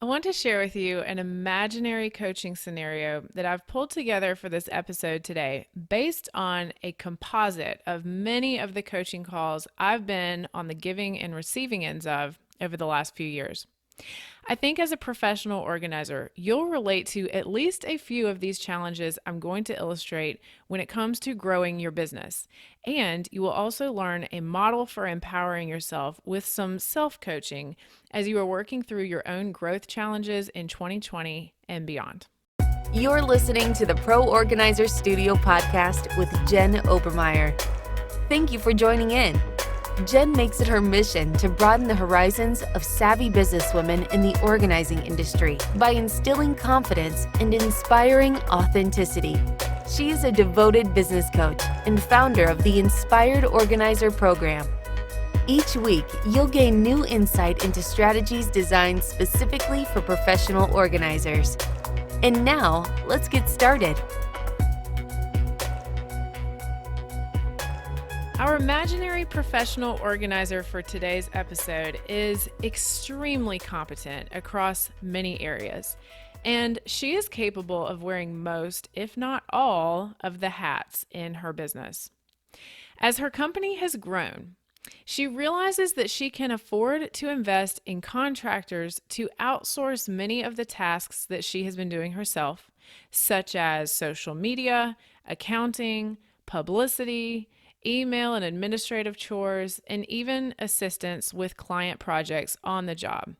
I want to share with you an imaginary coaching scenario that I've pulled together for this episode today based on a composite of many of the coaching calls I've been on the giving and receiving ends of over the last few years. I think as a professional organizer, you'll relate to at least a few of these challenges I'm going to illustrate when it comes to growing your business. And you will also learn a model for empowering yourself with some self-coaching as you are working through your own growth challenges in 2020 and beyond. You're listening to the Pro Organizer Studio podcast with Jen Obermeyer. Thank you for joining in. Jen makes it her mission to broaden the horizons of savvy businesswomen in the organizing industry by instilling confidence and inspiring authenticity. She is a devoted business coach and founder of the Inspired Organizer program. Each week, you'll gain new insight into strategies designed specifically for professional organizers. And now, let's get started. Our imaginary professional organizer for today's episode is extremely competent across many areas, and she is capable of wearing most, if not all, of the hats in her business. As her company has grown, she realizes that she can afford to invest in contractors to outsource many of the tasks that she has been doing herself, such as social media, accounting, publicity, email and administrative chores, and even assistance with client projects on the job.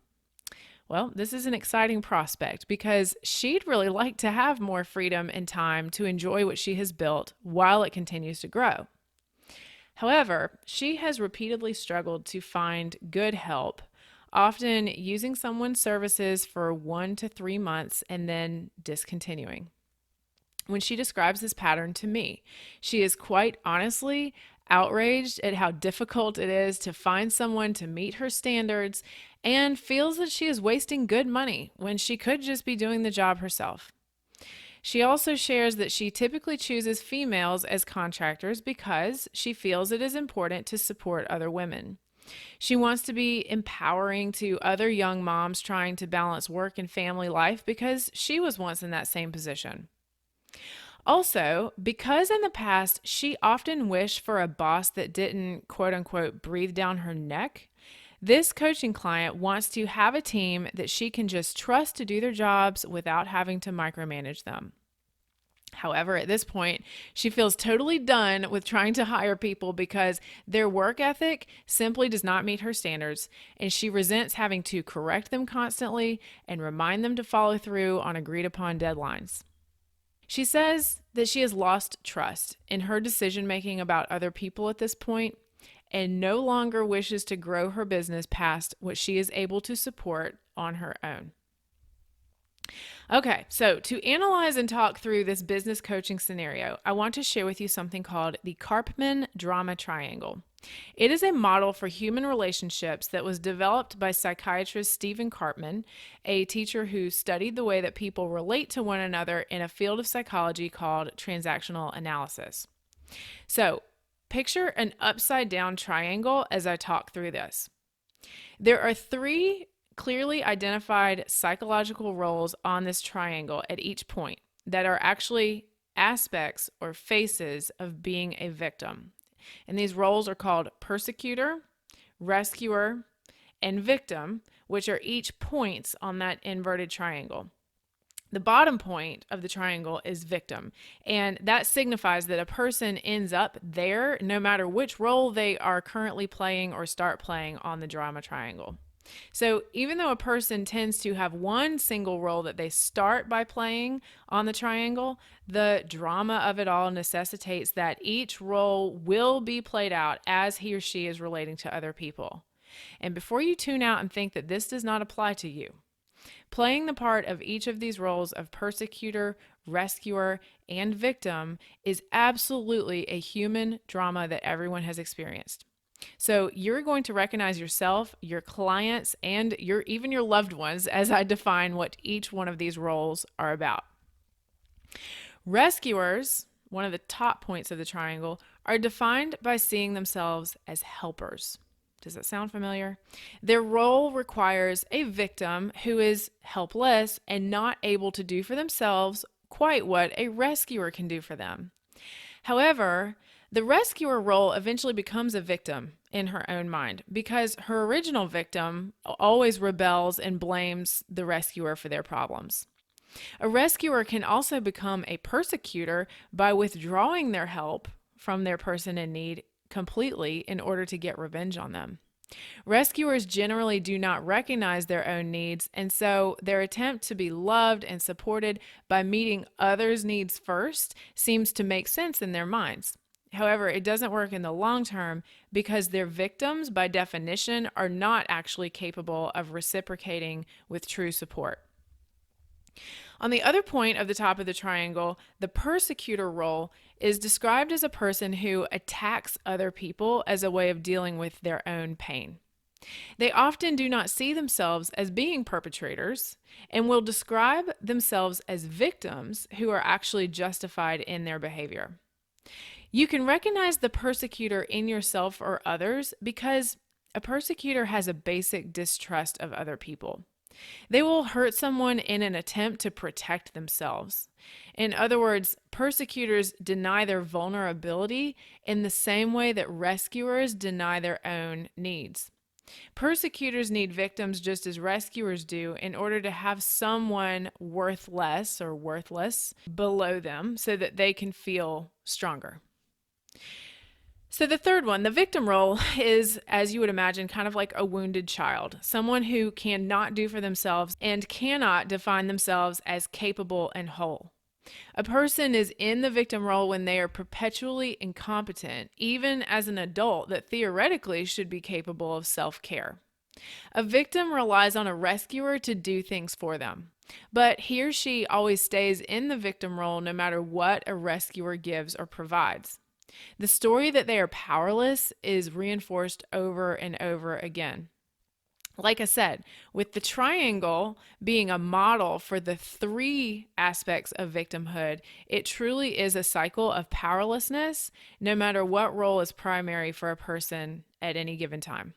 Well, this is an exciting prospect because she'd really like to have more freedom and time to enjoy what she has built while it continues to grow. However, she has repeatedly struggled to find good help, often using someone's services for 1 to 3 months and then discontinuing. When she describes this pattern to me, she is quite honestly outraged at how difficult it is to find someone to meet her standards and feels that she is wasting good money when she could just be doing the job herself. She also shares that she typically chooses females as contractors because she feels it is important to support other women. She wants to be empowering to other young moms trying to balance work and family life because she was once in that same position. Also, because in the past she often wished for a boss that didn't quote unquote breathe down her neck, this coaching client wants to have a team that she can just trust to do their jobs without having to micromanage them. However, at this point, she feels totally done with trying to hire people because their work ethic simply does not meet her standards, and she resents having to correct them constantly and remind them to follow through on agreed upon deadlines. She says that she has lost trust in her decision-making about other people at this point and no longer wishes to grow her business past what she is able to support on her own. Okay, so to analyze and talk through this business coaching scenario, I want to share with you something called the Karpman Drama Triangle. It is a model for human relationships that was developed by psychiatrist Stephen Karpman, a teacher who studied the way that people relate to one another in a field of psychology called transactional analysis. So, picture an upside down triangle as I talk through this. There are 3 clearly identified psychological roles on this triangle at each point that are actually aspects or faces of being a victim. And these roles are called persecutor, rescuer, and victim, which are each points on that inverted triangle. The bottom point of the triangle is victim, and that signifies that a person ends up there no matter which role they are currently playing or start playing on the drama triangle. So even though a person tends to have one single role that they start by playing on the triangle, the drama of it all necessitates that each role will be played out as he or she is relating to other people. And before you tune out and think that this does not apply to you, playing the part of each of these roles of persecutor, rescuer, and victim is absolutely a human drama that everyone has experienced. So you're going to recognize yourself, your clients, and even your loved ones as I define what each one of these roles are about. Rescuers, one of the top points of the triangle, are defined by seeing themselves as helpers. Does that sound familiar? Their role requires a victim who is helpless and not able to do for themselves quite what a rescuer can do for them. However, the rescuer role eventually becomes a victim in her own mind because her original victim always rebels and blames the rescuer for their problems. A rescuer can also become a persecutor by withdrawing their help from their person in need completely in order to get revenge on them. Rescuers generally do not recognize their own needs, and so their attempt to be loved and supported by meeting others' needs first seems to make sense in their minds. However, it doesn't work in the long term because their victims, by definition, are not actually capable of reciprocating with true support. On the other point of the top of the triangle, the persecutor role is described as a person who attacks other people as a way of dealing with their own pain. They often do not see themselves as being perpetrators and will describe themselves as victims who are actually justified in their behavior. You can recognize the persecutor in yourself or others because a persecutor has a basic distrust of other people. They will hurt someone in an attempt to protect themselves. In other words, persecutors deny their vulnerability in the same way that rescuers deny their own needs. Persecutors need victims just as rescuers do in order to have someone worthless or worthless below them so that they can feel stronger. So the third one, the victim role, is, as you would imagine, kind of like a wounded child, someone who cannot do for themselves and cannot define themselves as capable and whole. A person is in the victim role when they are perpetually incompetent, even as an adult that theoretically should be capable of self-care. A victim relies on a rescuer to do things for them, but he or she always stays in the victim role no matter what a rescuer gives or provides. The story that they are powerless is reinforced over and over again. Like I said, with the triangle being a model for the three aspects of victimhood, it truly is a cycle of powerlessness, no matter what role is primary for a person at any given time.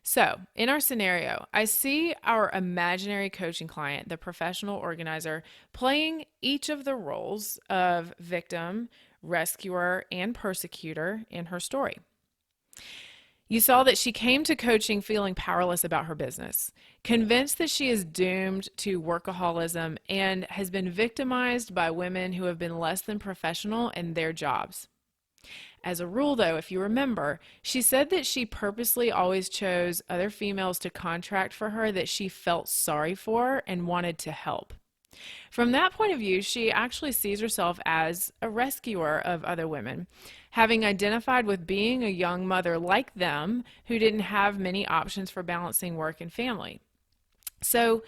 So, in our scenario, I see our imaginary coaching client, the professional organizer, playing each of the roles of victim, rescuer, and persecutor in her story. You saw that she came to coaching feeling powerless about her business, convinced that she is doomed to workaholism, and has been victimized by women who have been less than professional in their jobs. As a rule, though, if you remember, she said that she purposely always chose other females to contract for her that she felt sorry for and wanted to help. From that point of view, she actually sees herself as a rescuer of other women, having identified with being a young mother like them who didn't have many options for balancing work and family. So,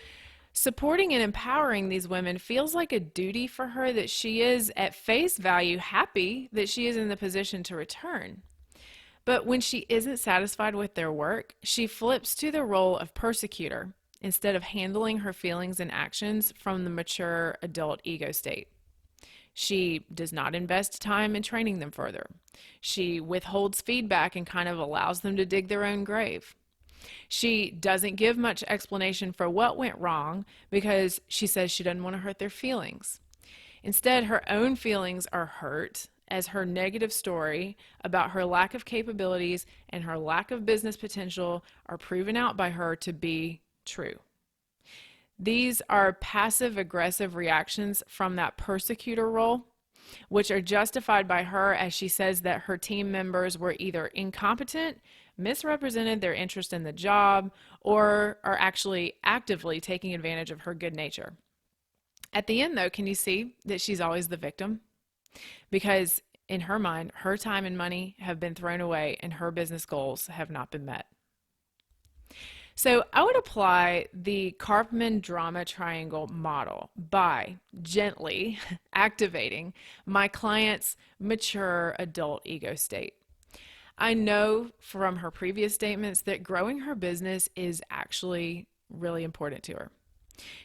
supporting and empowering these women feels like a duty for her that she is, at face value, happy that she is in the position to return. But when she isn't satisfied with their work, she flips to the role of persecutor instead of handling her feelings and actions from the mature adult ego state. She does not invest time in training them further. She withholds feedback and kind of allows them to dig their own grave. She doesn't give much explanation for what went wrong because she says she doesn't want to hurt their feelings. Instead, her own feelings are hurt as her negative story about her lack of capabilities and her lack of business potential are proven out by her to be true. These are passive-aggressive reactions from that persecutor role, which are justified by her as she says that her team members were either incompetent, misrepresented their interest in the job, or are actually actively taking advantage of her good nature. At the end, though, can you see that she's always the victim? Because in her mind, her time and money have been thrown away and her business goals have not been met. So I would apply the Karpman Drama Triangle model by gently activating my client's mature adult ego state. I know from her previous statements that growing her business is actually really important to her.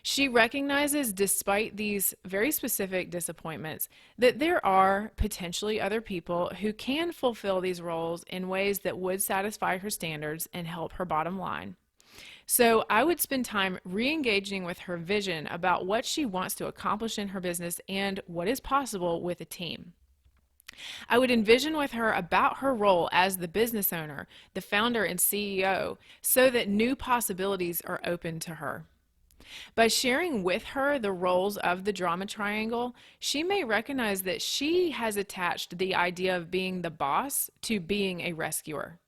She recognizes, despite these very specific disappointments, that there are potentially other people who can fulfill these roles in ways that would satisfy her standards and help her bottom line. So I would spend time re-engaging with her vision about what she wants to accomplish in her business and what is possible with a team. I would envision with her about her role as the business owner, the founder and CEO, so that new possibilities are open to her. By sharing with her the roles of the drama triangle, she may recognize that she has attached the idea of being the boss to being a rescuer.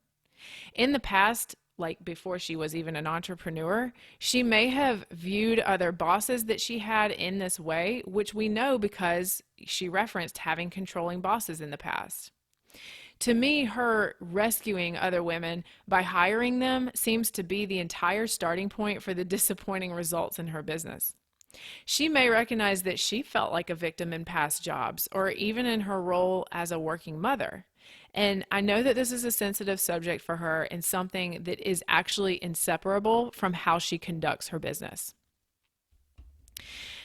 In the past, like before she was even an entrepreneur, she may have viewed other bosses that she had in this way, which we know because she referenced having controlling bosses in the past. To me, her rescuing other women by hiring them seems to be the entire starting point for the disappointing results in her business. She may recognize that she felt like a victim in past jobs or even in her role as a working mother. And I know that this is a sensitive subject for her and something that is actually inseparable from how she conducts her business.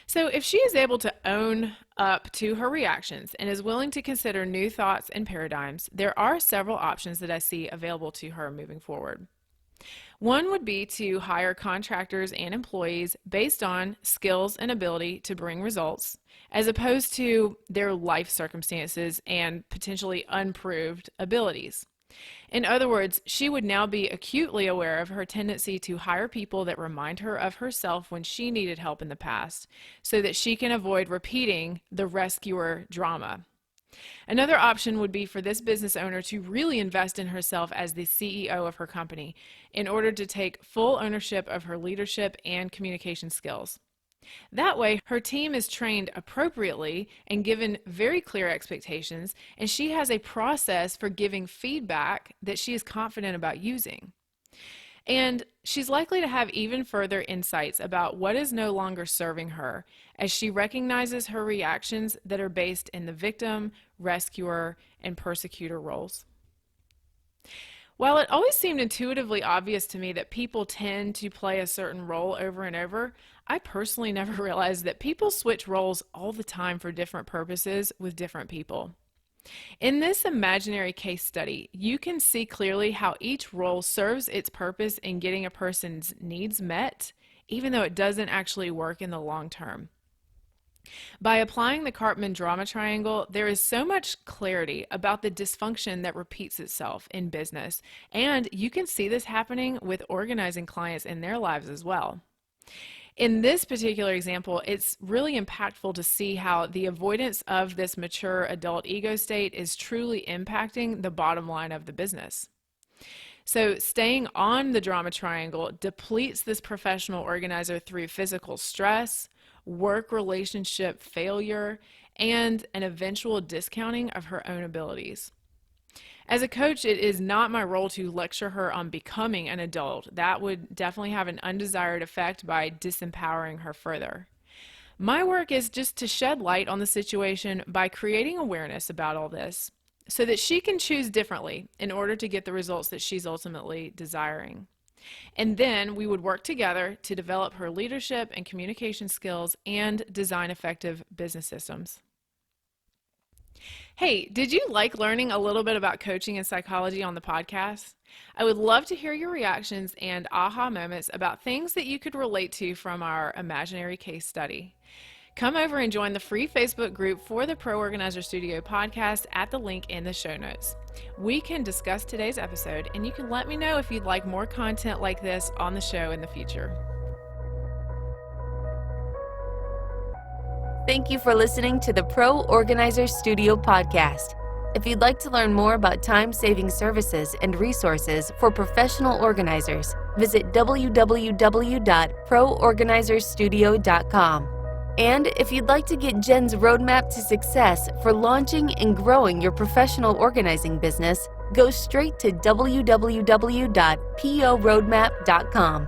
So if she is able to own up to her reactions and is willing to consider new thoughts and paradigms, there are several options that I see available to her moving forward. One would be to hire contractors and employees based on skills and ability to bring results, as opposed to their life circumstances and potentially unproved abilities. In other words, she would now be acutely aware of her tendency to hire people that remind her of herself when she needed help in the past, so that she can avoid repeating the rescuer drama. Another option would be for this business owner to really invest in herself as the CEO of her company in order to take full ownership of her leadership and communication skills. That way, her team is trained appropriately and given very clear expectations, and she has a process for giving feedback that she is confident about using. And she's likely to have even further insights about what is no longer serving her as she recognizes her reactions that are based in the victim, rescuer, and persecutor roles. While it always seemed intuitively obvious to me that people tend to play a certain role over and over, I personally never realized that people switch roles all the time for different purposes with different people. In this imaginary case study, you can see clearly how each role serves its purpose in getting a person's needs met, even though it doesn't actually work in the long term. By applying the Karpman Drama Triangle, there is so much clarity about the dysfunction that repeats itself in business, and you can see this happening with organizing clients in their lives as well. In this particular example, it's really impactful to see how the avoidance of this mature adult ego state is truly impacting the bottom line of the business. So staying on the drama triangle depletes this professional organizer through physical stress, work relationship failure, and an eventual discounting of her own abilities. As a coach, it is not my role to lecture her on becoming an adult. That would definitely have an undesired effect by disempowering her further. My work is just to shed light on the situation by creating awareness about all this so that she can choose differently in order to get the results that she's ultimately desiring. And then we would work together to develop her leadership and communication skills and design effective business systems. Hey, did you like learning a little bit about coaching and psychology on the podcast? I would love to hear your reactions and aha moments about things that you could relate to from our imaginary case study. Come over and join the free Facebook group for the Pro Organizer Studio podcast at the link in the show notes. We can discuss today's episode, and you can let me know if you'd like more content like this on the show in the future. Thank you for listening to the Pro Organizers Studio podcast. If you'd like to learn more about time-saving services and resources for professional organizers, visit www.proorganizerstudio.com. And if you'd like to get Jen's roadmap to success for launching and growing your professional organizing business, go straight to www.poroadmap.com.